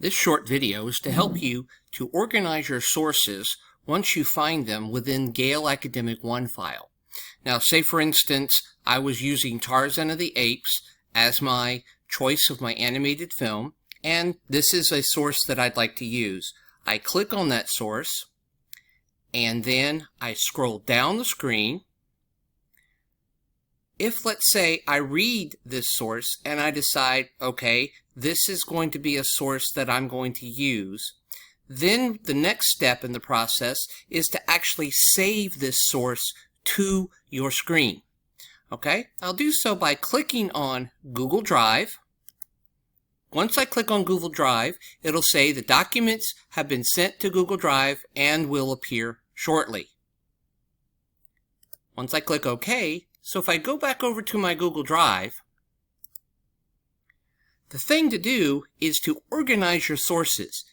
This short video is to help you to organize your sources once you find them within Gale Academic One file. Now, say for instance, I was using Tarzan of the Apes as my choice of my animated film, and this is a source that I'd like to use. I click on that source, and then I scroll down the screen. If, let's say, I read this source and I decide, okay, this is going to be a source that I'm going to use, then the next step in the process is to actually save this source to your screen. Okay, I'll do so by clicking on Google Drive. Once I click on Google Drive, it'll say the documents have been sent to Google Drive and will appear shortly. Once I click OK, so if I go back over to my Google Drive, the thing to do is to organize your sources.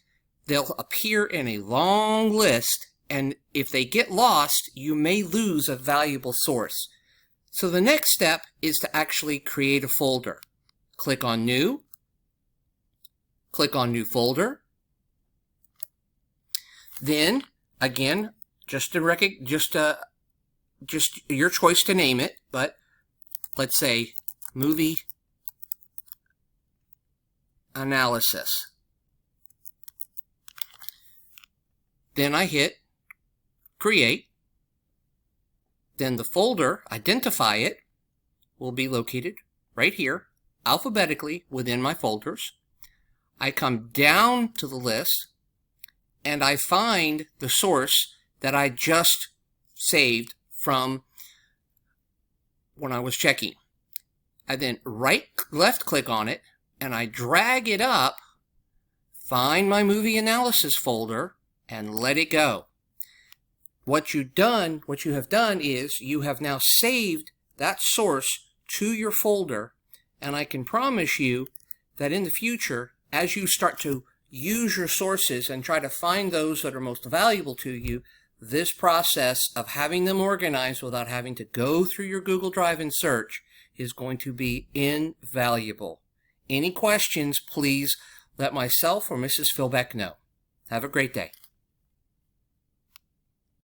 They'll appear in a long list, and if they get lost, you may lose a valuable source. So the next step is to actually create a folder. Click on New. Click on New Folder. Then, again, just your choice to name it, but let's say Movie Analysis. Then I hit Create. Then the folder, identify it, will be located right here, alphabetically within my folders. I come down to the list, and I find the source that I just saved from when I was checking. I then left click on it, and I drag it up, find my movie analysis folder, and let it go. What you have done is you have now saved that source to your folder, and I can promise you that in the future, as you start to use your sources and try to find those that are most valuable to you, this process of having them organized without having to go through your Google Drive and search is going to be invaluable. Any questions, please let myself or Mrs. Philbeck know. Have a great day.